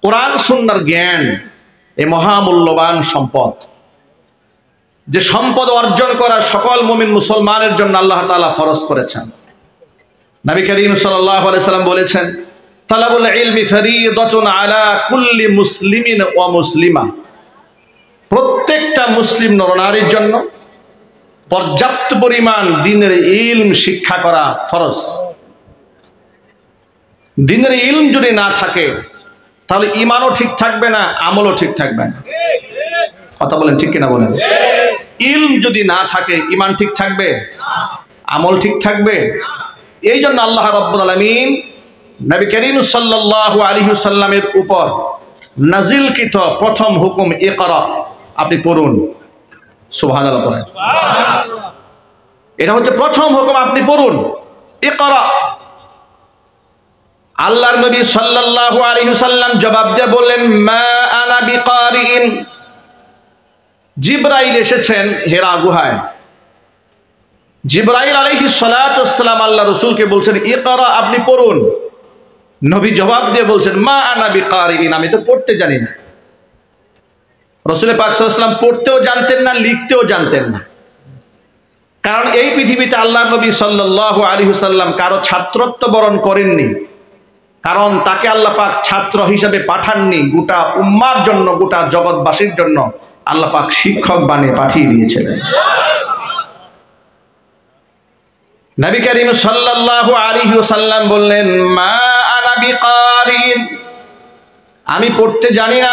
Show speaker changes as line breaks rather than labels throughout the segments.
কোরআন সুন্নাহর জ্ঞান এই মহামূল্যবান সম্পদ, যে সম্পদ অর্জন করা সকল মুমিন মুসলমানের জন্য আল্লাহ তাআলা ফরজ করেছেন। নবী করিম সাল্লাল্লাহু আলাইহি সাল্লাম বলেছেন, তালাবুল ইলমি ফরিদাতুন আলা কুল্লি মুসলিমিন ওয়া মুসলিমা। প্রত্যেকটা মুসলিম নরনারীর জন্য পর্যাপ্ত পরিমাণ দ্বীনের ইলম শিক্ষা করা ফরজ। দ্বীনের ইলম যদি না থাকে তাহলে ঈমানও ঠিক থাকবে না, আমলও ঠিক থাকবে না। কথা বলেন ঠিক কিনা বলেন? ইলম যদি না থাকে ঈমান ঠিক থাকবে, আমল ঠিক থাকবে। এই জন্য আল্লাহ রাব্বুল আলামিন নবী করিম সাল্লাল্লাহু আলাইহি ওয়াসাল্লামের উপর নাজিলকৃত প্রথম হুকুম ইকরা, আপনি পড়ুন। সুবহানাল্লাহ পড়েন। এটা হচ্ছে প্রথম হুকুম, আপনি পড়ুন ইকরা। আল্লাহর নবী সাল্লাল্লাহু আলাইহি ওয়াসাল্লাম জবাব দিয়ে বললেন, মা আনা বিকারিন। জিবরাইল এসেছেন হেরা গুহায়। জিবরাইল আলাইহিস সালাতু ওয়াস সালাম আল্লাহ রাসূলকে বলছেন ইকরা, আপনি পড়ুন। নবী জবাব দিয়ে বলছেন, মা আনা বিকারিন, আমি তো পড়তে জানি না। রাসূল পাক সাল্লাল্লাহু আলাইহি ওয়াসাল্লাম পড়তেও জানতেন না, লিখতেও জানতেন না। কারণ এই পৃথিবীতে আল্লাহর নবী সাল্লাল্লাহু আলাইহি ওয়াসাল্লাম কারো ছাত্রত্ব বরণ করেননি। কারণ তাকে আল্লাহ পাক ছাত্র হিসেবে পাঠাননি, গোটা উম্মার জন্য, গোটা জগৎবাসীর জন্য আল্লাহ পাক শিক্ষক বানিয়ে পাঠিয়ে দিয়েছিলেন। নবী করিম সাল্লাল্লাহু আলাইহি ওয়াসাল্লাম বললেন, মা আনা বিকারিন, আমি পড়তে জানি না।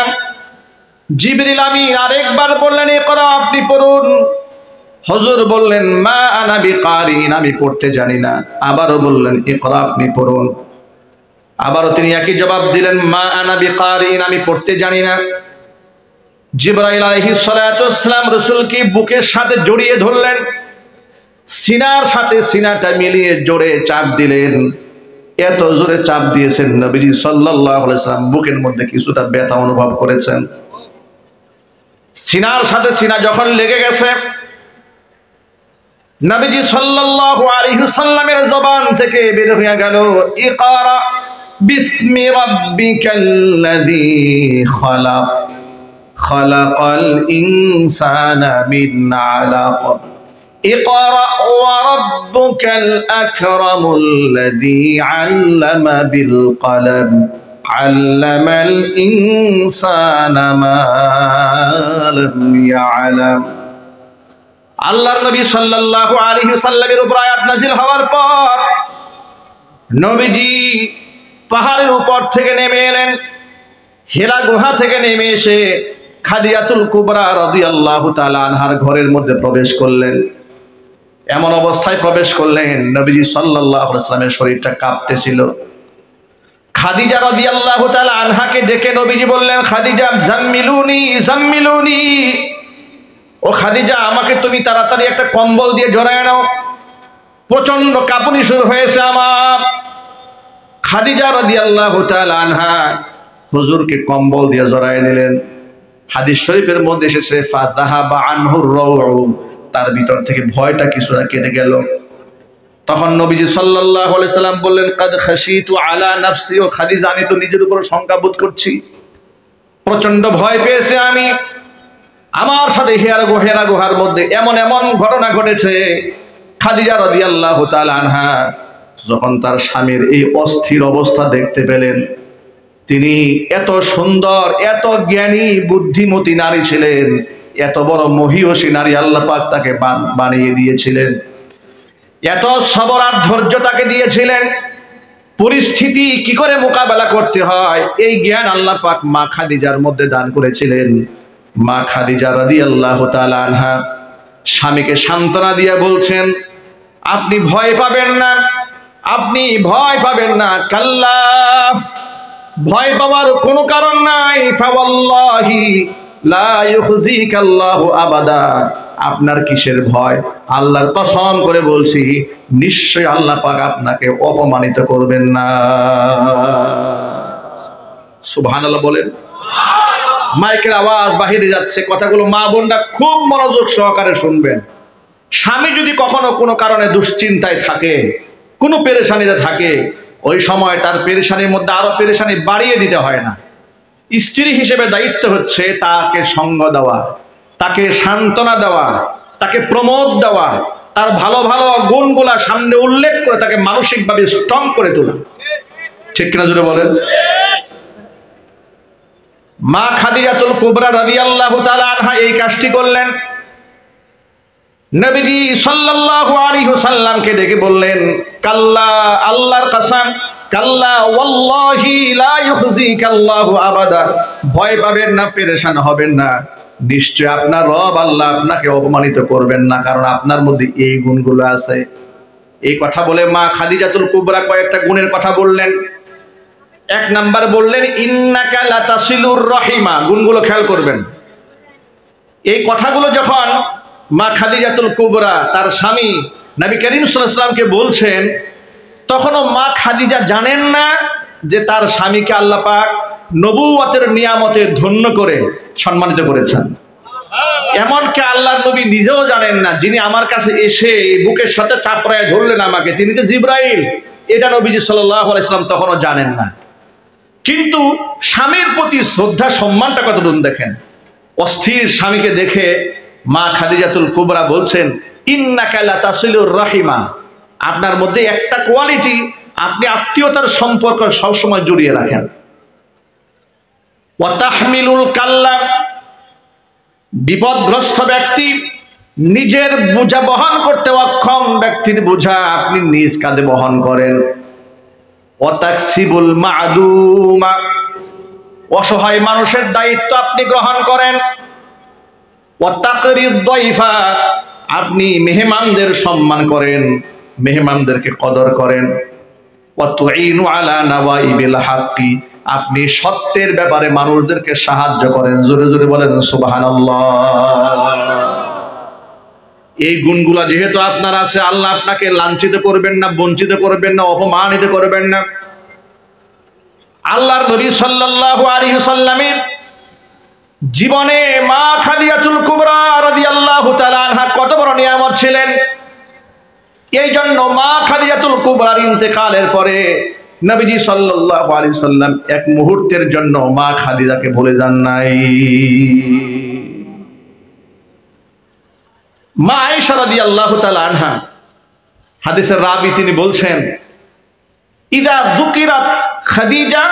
জিবরিল আমিন আরেকবার বললেন ইকরা, আপনি পড়ুন। হুজুর বললেন, মা আনা বিকারিন, আমি পড়তে জানি না। আবারও বললেন ইকরা, আপনি পড়ুন। আবারও তিনি একই জবাব দিলেন, মা আনা বিকারিন, আমি পড়তে জানি না। জিবরাইল আলাইহিস সালাতু ওয়াস সালাম রাসূলকে বুকের সাথে জড়িয়ে ধরলেন, সিনার সাথে সিনাটা মিলিয়ে জোরে চাপ দিলেন। এত জোরে চাপ দিয়েছেন নবীজি সাল্লাল্লাহু আলাইহি ওয়াসাল্লাম বুকের মধ্যে কিছুটা ব্যথা অনুভব করেছেন। সিনার সাথে সিনা যখন লেগে গেছে, নবীজি সাল্লাল্লাহু আলাইহি ওয়াসাল্লামের জবান থেকে বের হয়ে গেল, ইকরা বিসমি রাব্বিকাল্লাযী খালাক, খালাকাল ইনসানা মিন আলাক, ইকরা ওয়া রাব্বুকাল আকরামুল্লাযী আল্লামা বিল কলম, আল্লামাল ইনসানা মা লাম ইয়ালাম। আল্লাহর নবী সাল্লাল্লাহু আলাইহি ওয়াসাল্লামের উপর আয়াত নাযিল হওয়ার পর নবীজি পাহাড়ের উপর থেকে নেমে এলেন। হেরা গুহা থেকে নেমে এসে খাদিজাতুল কুবরা রাদিয়াল্লাহু তাআলা আনহার ঘরের মধ্যে প্রবেশ করলেন। এমন অবস্থায় প্রবেশ করলেন নবীজি সাল্লাল্লাহু আলাইহি ওয়াসাল্লামের শরীরটা কাঁপতেছিল। খাদিজা রাদিয়াল্লাহু তাআলা আনহাকে ডেকে নবীজি বললেন, খাদিজা জাম্মিলুনি জাম্মিলুনি, ও খাদিজা আমাকে তুমি তাড়াতাড়ি একটা কম্বল দিয়ে জড়ায় নাও, প্রচন্ড কাঁপুনি শুরু হয়েছে আমার। খাদিজা রাদিয়াল্লাহু তাআলা আনহা হুজুরকে কম্বল দিয়ে জড়ায় নিলেন। হাদিস শরীফের মধ্যে এসেছে ফাযাহাবা আনহুর রাউ, তার ভিতর থেকে ভয়টা কিছুটা কেটে গেল। তখন নবীজি সাল্লাল্লাহু আলাইহি সাল্লাম বললেন, কাদ খাশিতু আলা নাফসি, ও খাদিজা আমি তো নিজের উপর শঙ্কা বোধ করছি, প্রচন্ড ভয় পেয়েছে আমি। আমার সাথে হেরা গুহার মধ্যে এমন এমন ঘটনা ঘটেছে। খাদিজা রাদিয়াল্লাহু তাআলা আনহা যখন তার স্বামীর এই অস্থির অবস্থা দেখতে পেলেন, তিনি এত সুন্দর, এত জ্ঞানী, বুদ্ধিমতী নারী ছিলেন, এত বড় মহিয়সী নারী আল্লাহ পাক তাকে বানিয়ে দিয়েছিলেন, এত সবর আর ধৈর্য তাকে দিয়েছিলেন। পরিস্থিতি কি করে মোকাবেলা করতে হয় এই জ্ঞান আল্লাহ পাক মা খাদিজার মধ্যে দান করেছিলেন। মা খাদিজা রাদিয়াল্লাহু তাআলা আনহা স্বামীকে সান্ত্বনা দিয়ে বলছেন, আপনি ভয় পাবেন না, আপনি ভয় পাবেন না, কাল্লা, ভয় পাওয়ার কোনো কারণ নাই। ফাওয়াল্লাহি লা ইউখজিকাল্লাহু আবাদা, আপনার কিসের ভয়? আল্লাহর কসম করে বলছি, নিশ্চয় আল্লাহ পাক আপনাকে অপমানিত করবেন না। সুবহানাল্লাহ বলেন। মাইকের আওয়াজ বাহিরে যাচ্ছে, কথাগুলো মা বোনরা খুব মনোযোগ সহকারে শুনবেন। স্বামী যদি কখনো কোনো কারণে দুশ্চিন্তায় থাকে, কোনো পেরেশানিতে থাকে, ওই সময় তার পেরেশানির মধ্যে আরো পেরেশানি বাড়িয়ে দিতে হয় না। স্ত্রী হিসেবে দায়িত্ব হচ্ছে তাকে সঙ্গ দেওয়া, তাকে সান্ত্বনা দেওয়া, তাকে প্রমোদ দেওয়া, তার ভালো ভালো গুণগুলা সামনে উল্লেখ করে তাকে মানসিকভাবে স্ট্রং করে তোলা। ঠিক কিনা জোরে বলেন? মা খাদিজাতুল কুবরা রাদিয়াল্লাহু তাআলা আনহা এই কাজটি করলেন। নবীজি সাল্লাল্লাহু আলাইহি ওয়াসাল্লামকে ডেকে বললেন, কাল্লা, আল্লাহর কসম, কাল্লা ওয়াল্লাহি লা ইউখজিকাল্লাহু আবাদা, ভয় পাবেন না, পেরেশান হবেন না, নিশ্চয় আপনার রব আল্লাহ আপনাকে অপমানিত করবেন না, কারণ আপনার মধ্যে এই গুণগুলো আছে। এই কথা বলে মা খাদিজাতুল কুবরা কয়েকটা গুণের কথা বললেন। এক নাম্বার বললেন ইন্নাকা লাতাসিলুর রহিমা, গুণগুলো খেয়াল করবেন। এই কথাগুলো যখন মা খাদিজাতুল কুবরা তার স্বামী নবী করিম সাল্লাল্লাহু আলাইহি ওয়াসাল্লামকে বলছেন, তখনও মা খাদিজা জানেন না যে তার স্বামীকে আল্লাহ পাক নবুয়তের নিয়ামতে ধন্য করে সম্মানিত করেছেন। এমনকি আল্লাহর নবী নিজেও জানেন না, যিনি আমার কাছে এসে এই বুকের সাথে চাপড়ায় ধরলেন আমাকে, তিনি তো জিবরাইল, এটা নবীজি সাল্লাল্লাহু আলাইহি ওয়াসাল্লাম তখনও জানেন না। কিন্তু স্বামীর প্রতি শ্রদ্ধা সম্মানটা কতটুকু দেখেন। অস্থির স্বামীকে দেখে মা খাদিজাতুল কুবরা বলছেন, ইন্নাকা লাতাসিলুর রাহিমা, আপনার মধ্যে একটা কোয়ালিটি, আপনি আত্মীয়তার সম্পর্ক সবসময় জড়িয়ে রাখেন। ওয়া তাহমিলুল কাল্লা, বিপদগ্রস্ত ব্যক্তি, নিজের বোঝা বহন করতে অক্ষম ব্যক্তির বোঝা আপনি নিজ কাঁধে বহন করেন। ওয়া তাকসিবুল মা'দুমা, অসহায় মানুষের দায়িত্ব আপনি গ্রহণ করেন। ওয়া তাকরিদ দাইফা, আপনি মেহমানদের সম্মান করেন, মেহমানদেরকে কদর করেন। ওয়া তুঈনু আলা নাওয়াইবিল হাক্কি, আপনি সত্যের ব্যাপারে মানুষদেরকে সাহায্য করেন। জোরে জোরে বলেন সুবহানাল্লাহ। এই গুণগুলা যেহেতু আপনার আছে, আল্লাহ আপনাকে লাঞ্ছিত করবেন না, বঞ্চিত করবেন না, অপমানিত করবেন না। আল্লাহর নবী সাল্লাল্লাহু আলাইহি ওয়াসাল্লামের জীবনে মা খাদিজাতুল কুবরা রাদিয়াল্লাহু তাআলা আনহা কত বড় নিয়ামত ছিলেন। এই জন্য মা খাদিজাতুল কুবরার ইন্তেকালের পরে নবীজি সাল্লাল্লাহু আলাইহি ওয়াসাল্লাম এক মুহূর্তের জন্য মা খাদিজাকে ভুলে যান নাই। মা আয়েশা রাদিয়াল্লাহু তাআলা আনহা, হাদিসের রাবী, তিনি বলছেন, ইদা যুকিরাত খাদিজা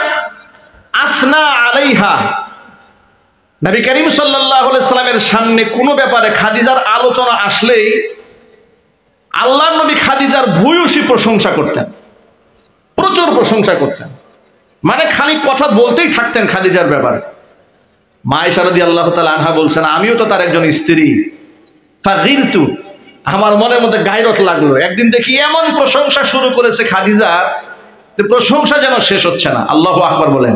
আসনা আলাইহা, নবী করিম সাল্লাল্লাহু আলাইহি ওয়াসাল্লামের সামনে কোনো ব্যাপারে খাদিজার আলোচনা আসলেই আল্লাহর নবী খাদিজার ভূয়সী প্রশংসা করতেন, প্রচুর প্রশংসা করতেন, মানে খালি কথা বলতেই থাকতেন খাদিজার ব্যাপারে। মা আয়েশা রাদিয়াল্লাহু তাআলা আনহা বলছেন, আমিও তো তার একজন স্ত্রী, ফাগিরতু, আমার মনের মধ্যে গায়রত লাগলো। একদিন দেখি এমন প্রশংসা শুরু করেছে খাদিজার, যে প্রশংসা যেন শেষ হচ্ছে না। আল্লাহু আকবার বলেন।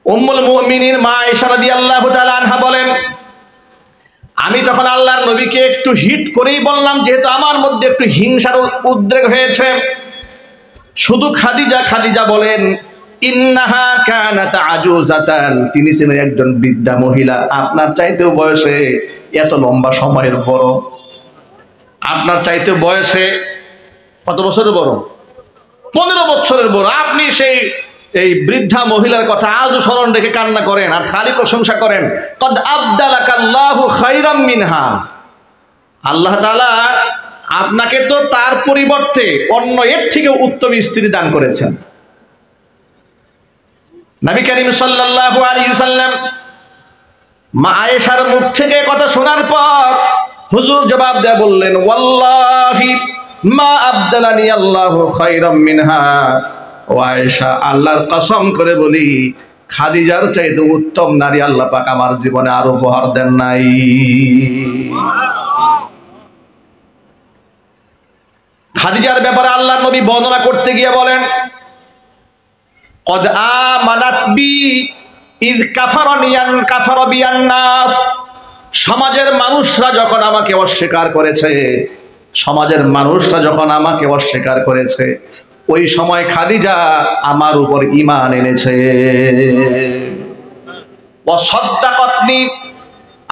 উম্মুল মুমিনিন মা আয়েশা রাদিয়াল্লাহু তাআলা আনহা বলেন, আমি তখন আল্লাহর নবীকে একটু হিট করেই বললাম, যেহেতু আমার মধ্যে একটু হিংসার উদ্রেক হয়েছে। শুধু খাদিজা বলেন, ইন্নাহা কানাত আজুজাতান, তিনি ছিলেন একজন বৃদ্ধা মহিলা, আপনার চাইতেও বয়সে এত লম্বা সময়ের বড়, আপনার চাইতে বয়সে কত বছরের বড়? 15 বছরের বড়। আপনি এই বৃদ্ধা মহিলার কথা আজও স্মরণ রেখে কান্না করেন আর খালি প্রশংসা করেন। কদ আবদালাকাল্লাহু খায়রাম মিনহা, আল্লাহ তাআলা আপনাকে তো তার পরিবর্তে অন্য এর থেকে উত্তম স্ত্রী দান করেছেন। নবী করিম সাল্লাল্লাহু আলাইহি ওয়াসাল্লাম মা আয়েশার মুখ থেকে কথা শোনার পর হুজুর জবাব দেয়া বললেন, ওয়াল্লাহি মা আবদালানি আল্লাহু খায়রাম মিনহা, ও আয়েশা, আল্লাহর কসম করে বলি, খাদিজার চাইতে উত্তম নারী আল্লাহ পাক আমার জীবনে আর উপহার দেন নাই। খাদিজার ব্যাপারে আল্লাহর নবী বর্ণনা করতে গিয়ে বলেন, কদ আমানাত বি ইয কাফারা বিয়ান নাস, সমাজের মানুষরা যখন আমাকে অস্বীকার করেছে, সমাজের মানুষরা যখন আমাকে অস্বীকার করেছে, ওই সময় খাদিজা আমার উপর ঈমান এনেছে। ওয়াসাদ্দাকাতনি,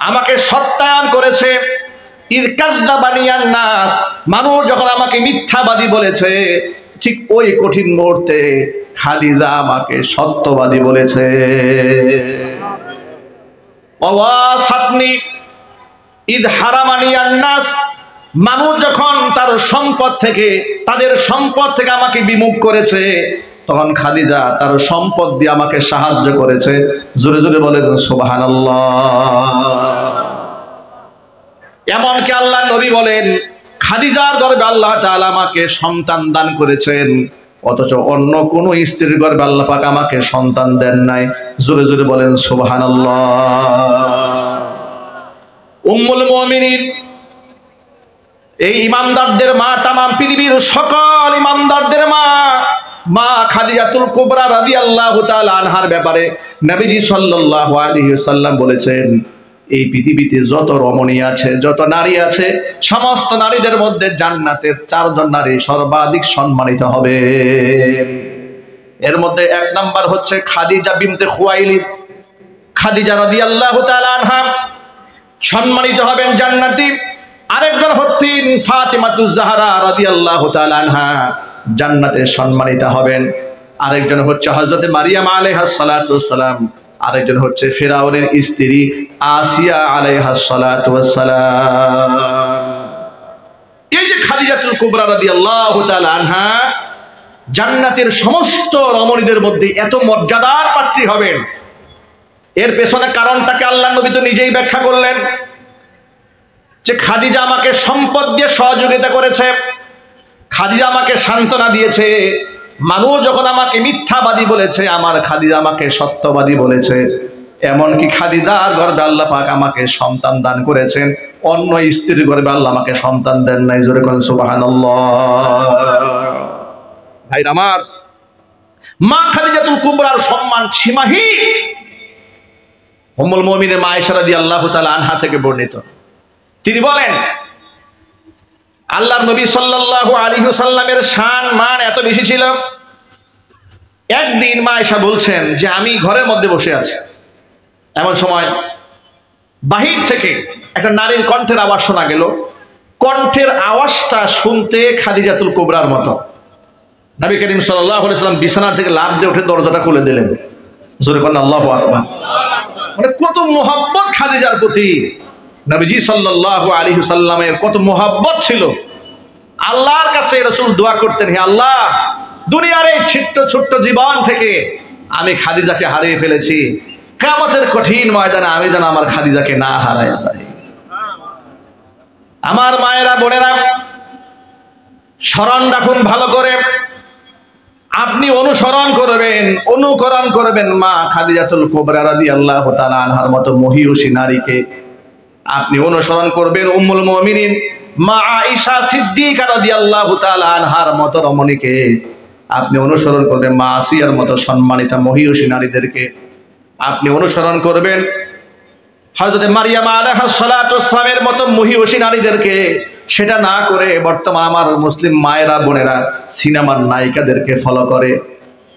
আমাকে সত্যায়ন করেছে। ইয কাযযাবানিয়ান নাস, মানুষ যখন আমাকে মিথ্যাবাদী বলেছে, ঠিক ওই কঠিন মুহূর্তে খাদিজা আমাকে সত্যবাদী বলেছে। ওয়াসাতনি ইদ হারামানি আন্নাস, মানুষ যখন তার সম্পদ থেকে, তাদের সম্পদ থেকে আমাকে বিমুখ করেছে, তখন খাদিজা তার সম্পদ দিয়ে আমাকে সাহায্য করেছে। জোরে জোরে বলেন সুবহানাল্লাহ। এমনকি আল্লাহ নবী বলেন খাদিজার গর্ভে আল্লাহ তাআলা আমাকে সন্তান দান করেছেন, অথচ অন্য কোন স্ত্রীর গর্ভে আল্লাহ পাক আমাকে সন্তান দেন নাই। জোরে জোরে বলেন সুবহানাল্লাহ। উম্মুল মুমিনিন, এই ইমানদারদের মা, তামাম পৃথিবীর সকল ইমানদারদের মা, মা খাদিজাতুল কুবরা রাদিয়াল্লাহু তাআলা আনহার ব্যাপারে নবীজি সাল্লাল্লাহু আলাইহি ওয়াসাল্লাম বলেছেন, এই পৃথিবীতে যত রমণী আছে, যত নারী আছে, সমস্ত নারীদের মধ্যে জান্নাতের 4 জন নারী সর্বাধিক সম্মানিত হবে। এর মধ্যে 1 নাম্বার হচ্ছে খাদিজা বিনতে খুয়াইলিদ। খাদিজা রাদিয়াল্লাহু তাআলা আনহা সম্মানিত হবেন, জান্নাতি। আরেকজন হচ্ছেন ফাতিমাতুজ জাহরা রাদিয়াল্লাহু তাআলা আনহা, জান্নাতে সম্মানিত হবেন। আরেকজন হচ্ছে হযরত মারিয়াম আলাইহাস সালাতু ওয়াস সালাম। আরেকজন হচ্ছে ফিরাউনের স্ত্রী আসিয়া আলাইহাস সালাতু ওয়াস সালাম। এই যে খাদিজাতুল কুবরা রাদিয়াল্লাহু তাআলা আনহা জান্নাতের সমস্ত রমণীদের মধ্যে এত মর্যাদার পাত্রী হবেন, এর পেছনে কারণটাকে আল্লাহ নবী তো নিজেই ব্যাখ্যা করলেন যে খাদিজা আমাকে সম্পদ দিয়ে সহযোগিতা করেছে, খাদিজা আমাকে সান্ত্বনা দিয়েছে। মানুষ যখন আমাকে মিথ্যাবাদী বলেছে, আমার খাদিজা আমাকে সত্যবাদী বলেছে। এমনকি খাদিজার গর্ভে আল্লাহ পাক আমাকে সন্তান দান করেছেন, অন্য স্ত্রীর গর্ভে আল্লাহ আমাকে সন্তান দেন নাই। জোরে করেন সুবহানাল্লাহ। ভাইরা আমার, মা খাদিজাতুল কুবরার সম্মান সীমাহীন। উম্মুল মুমিনিন মা আয়েশা রাদিয়াল্লাহু তাআলা আনহা থেকে বর্ণিত, তিনি বলেন আল্লাহর নবী সাল্লাল্লাহু আলাইহি ওয়াসাল্লামের শান মান এত বেশি ছিল, একদিন মা আয়েশা বলছেন যে আমি ঘরের মধ্যে বসে আছি, এমন সময় বাহির থেকে একটা নারীর কণ্ঠের আওয়াজ শোনা গেল। কণ্ঠের আওয়াজটা শুনতে খাদিজাতুল কুবরার মতো। নবী করিম সাল্লাল্লাহু আলাইহি ওয়াসাল্লাম বিছানা থেকে লাফ দিয়ে উঠে দরজাটা খুলে দিলেন। জোরে বলেন আল্লাহু আকবার। মানে কত মুহাব্বত খাদিজার প্রতি নবীজি সাল্লাল্লাহু আলাইহি ওয়াসাল্লামের, কত মুহাব্বত ছিল। আল্লাহর কাছে রাসূল দোয়া করতেন, হে আল্লাহ, দুনিয়ার এই ছোট্ট ছোট্ট জীবন থেকে আমি খাদিজাকে হারিয়ে ফেলেছি, কিয়ামতের কঠিন ময়দানে আমি যেন আমার খাদিজাকে না হারায় যাই। আমার মায়েরা, বোনেরা, স্মরণ রাখুন ভালো করে, আপনি অনুসরণ করবেন, অনুকরণ করবেন মা খাদিজাতুল কুবরা রাদিয়াল্লাহু তাআলা আনহার মতো মহিয়সী নারীকে। আপনি অনুসরণ করবেন উম্মুল মুমিনিন মা আয়েশা সিদ্দিকা রাদিয়াল্লাহু তাআলা আনহার মতো রমণীকে। আপনি অনুসরণ করবেন মা আসিয়ার মতো সম্মানিতা মহিয়সী নারীদেরকে। আপনি অনুসরণ করবেন হযরত মারিয়াম আলাইহাস সালাতু ওয়াস সালামের মতো মহিয়সী নারীদেরকে। সেটা না করে বর্তমান আমার মুসলিম মায়েরা, বোনেরা সিনেমার নায়িকাদেরকে ফলো করে,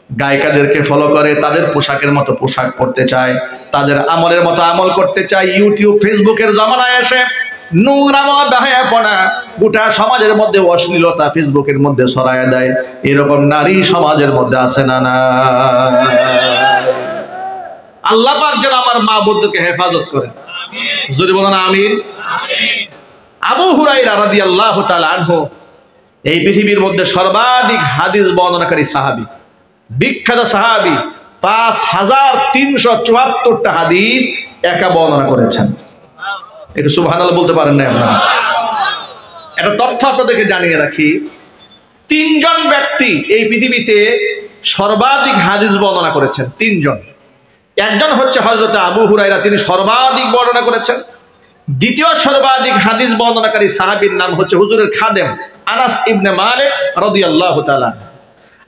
গায়িকাদেরকে ফলো করে, তাদের পোশাকের মতো পোশাক পরতে চায়, তাদের আমলের মতো আমল করতে চায়। ইউটিউব ফেসবুকের জামানায় এসে নোংরাম বেহায়াপনা গোটা সমাজের মধ্যে অশ্লীলতা ফেসবুকের মধ্যে ছড়ায় দেয়। এরকম নারী সমাজের মধ্যে আছে না? না, আল্লাহ পাক যেন আমার মা বোনদেরকে হেফাজত করেন। যদি বলেন আমিন। আবু হুরায়রা রাদিয়াল্লাহু তাআলা আনহু এই পৃথিবীর মধ্যে সর্বাধিক হাদিস বর্ণনাকারী সাহাবী, বিখ্যাত সাহাবী। 5374টা হাদিস একা বর্ণনা করেছেন। একটু সুবহানাল্লাহ বলতে পারেন না আপনারা? একটা তথ্য আপনাদেরকে জানিয়ে রাখি, 3 জন ব্যক্তি এই পৃথিবীতে সর্বাধিক হাদিস বর্ণনা করেছেন। 3 জন। একজন হচ্ছে হযরত আবু হুরায়রা, তিনি সর্বাধিক বর্ণনা করেছেন। দ্বিতীয় সর্বাধিক হাদিস বর্ণনাকারী সাহাবীর নাম হচ্ছে হুজুরের খাদেম আনাস ইবনে মালিক রাদিয়াল্লাহু তাআলা।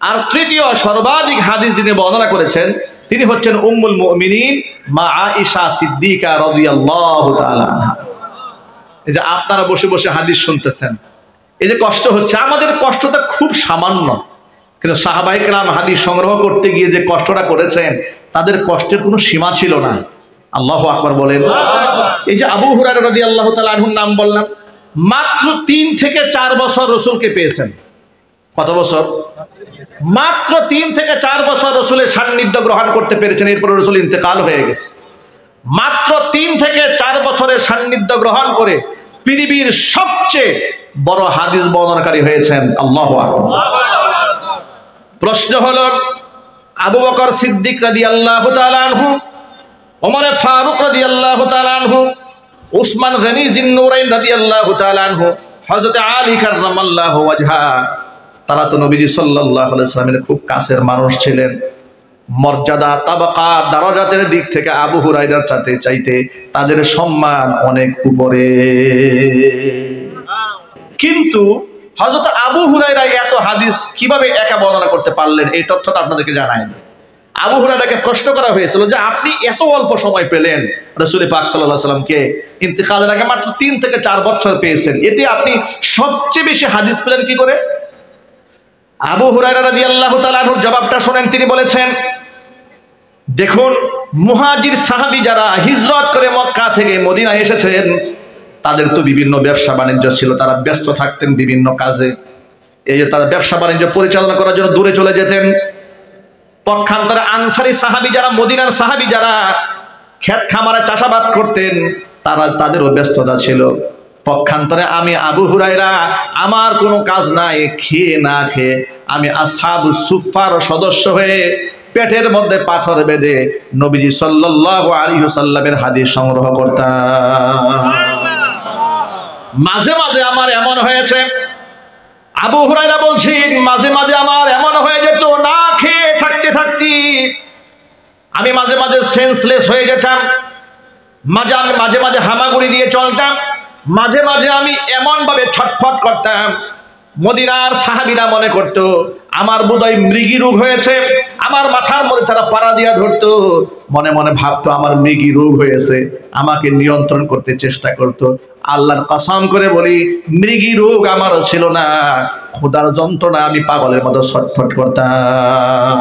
আর তৃতীয় সর্বাধিক হাদিস যিনি বর্ণনা করেছেন তিনি হচ্ছেন উম্মুল মুমিনিন মা আয়েশা সিদ্দিকা রাদিয়াল্লাহু তাআলা আনহা। এই যে আপনারা বসে বসে হাদিস শুনতেছেন, এই যে কষ্ট হচ্ছে, আমাদের কষ্টটা খুব সামান্য, কিন্তু সাহাবায়ে কেরাম হাদিস সংগ্রহ করতে গিয়ে যে কষ্টটা করেছেন তাদের কষ্টের কোনো সীমা ছিল না। আল্লাহু আকবার বলেন। এই যে আবু হুরায়রা রাদিয়াল্লাহু তাআলা আনহুর নাম বললাম, মাত্র 3 থেকে 4 বছর রাসূলকে পেয়েছেন। কত বছর? মাত্র 3 থেকে 4 বছর রাসূলের সান্নিধ্য গ্রহণ করতে পেরেছেন, এরপর রাসূল ইন্তেকাল হয়ে গেছে। মাত্র 3 থেকে 4 বছরের সান্নিধ্য গ্রহণ করে পৃথিবীর সবচেয়ে বড় হাদিস বর্ণনাকারী হয়েছেন। আল্লাহু আকবার। প্রশ্ন হলো, আবু বকর সিদ্দিক রাদিয়াল্লাহু তাআলা আনহু, ওমর ফারুক রাদিয়াল্লাহু তাআলা আনহু, উসমান গনি জিন্নুরাইন রাদিয়াল্লাহু তাআলা আনহু, হযরত আলী কাররামাল্লাহু ওয়াজহা, তারা তো নবীজি সাল্লাল্লাহু আলাইহি ওয়াসাল্লামের খুব কাছের মানুষ ছিলেন। মর্যাদা, তাবাকা, দারাজাতের দিক থেকে আবু হুরায়রার চাইতে তাদের সম্মান অনেক উপরে। কিন্তু হযরত আবু হুরায়রা এত হাদিস কিভাবে একা বর্ণনা করতে পারলেন, এই তথ্যটা আপনাদেরকে জানাই দিই। আবু হুরায়রাকে প্রশ্ন করা হয়েছিল যে আপনি এত অল্প সময় পেলেন রাসূল পাক সাল্লাল্লাহু আলাইহি সাল্লামকে, ইন্তেকালের আগে মাত্র 3 থেকে 4 বছর পেয়েছেন, এতে আপনি সবচেয়ে বেশি হাদিস পেলেন কি করে? আবু হুরায়রা রাদিয়াল্লাহু তাআলা আনহুর জবাবটা শুনেন। তিনি বলেছেন, দেখুন, মুহাজির সাহাবী যারা হিজরত করে মক্কা থেকে মদিনায় এসেছেন, তাদের তো বিভিন্ন ব্যবসা বাণিজ্য ছিল, তারা ব্যস্ত থাকতেন বিভিন্ন কাজে। এই যে তারা ব্যবসা বাণিজ্য পরিচালনা করার জন্য দূরে চলে যেতেন। পক্ষান্তরে আনসারী সাহাবী যারা, মদিনার সাহাবী যারা ক্ষেত খামারে চাষাবাদ করতেন, তাদেরও ব্যস্ততা ছিল। পক্ষান্তরে আমি আবু হুরায়রা, আমার কোনো কাজ নাই, খেয়ে না খেয়ে আমি আসহাবুস সুফফার সদস্য হয়ে পেটের মধ্যে পাথর বেঁধে নবীজি সাল্লাল্লাহু আলাইহি ওয়াসাল্লামের হাদিস সংগ্রহ করতাম। মাঝে মাঝে আমার এমন হয়েছে, আবু হুরায়রা বলছেন, মাঝে মাঝে আমার এমন হয়ে যেত, না খেয়ে থাকতে থাকতে আমি মাঝে মাঝে সেন্সলেস হয়ে যেতাম, মাঝে মাঝে হামাগুড়ি দিয়ে চলতাম, মাঝে মাঝে আমি এমন ভাবে ছটফট করতাম, মদিনার সাহাবীরা মনে করত আমার বোধহয় মৃগী রোগ হয়েছে, আমার মাথার মধ্যে তারা পাড়া দিয়া ধরতো, মনে মনে ভাবতো আমার মৃগী রোগ হয়েছে, আমাকে নিয়ন্ত্রণ করতে চেষ্টা করত। আল্লাহর কসম করে বলি, মৃগী রোগ আমারও ছিল না, ক্ষুধার যন্ত্রণা আমি পাগলের মতো ছটফট করতাম।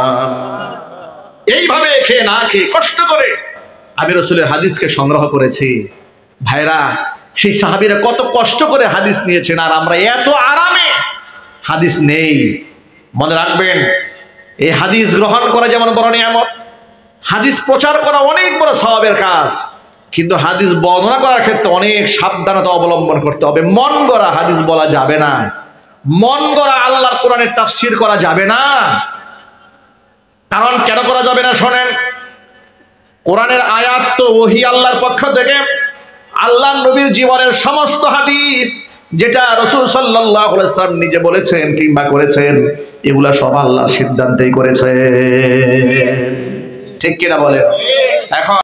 এইভাবে খেয়ে না খেয়ে কষ্ট করে আমি রাসূলের হাদিসকে সংগ্রহ করেছি। ভাইরা, সেই সাহাবীরা কত কষ্ট করে হাদিস নিয়েছেন, আর আমরা এত আরামে হাদিস নেই। মনে রাখবেন, এই হাদিস গ্রহণ করা যেমন বড় নিয়ামত, হাদিস প্রচার করা অনেক বড় সওয়াবের কাজ, কিন্তু হাদিস বর্ণনা করার ক্ষেত্রে অনেক সাবধানতা অবলম্বন করতে হবে। মন গড়া হাদিস বলা যাবে না, মন গড়া আল্লাহর কোরআনের তাফসীর করা যাবে না। কারণ কেন করা যাবে না শোনেন, কোরআনের আয়াত তো ওহী আল্লাহর পক্ষ থেকে, আল্লাহর নবীর জীবনের সমস্ত হাদিস যেটা রাসূল সাল্লাল্লাহু আলাইহি ওয়াসাল্লাম নিজে বলেছেন কিংবা করেছেন, এগুলা সব আল্লাহর সিদ্ধান্তেই করেছেন। ঠিক কিনা বলেন? এখন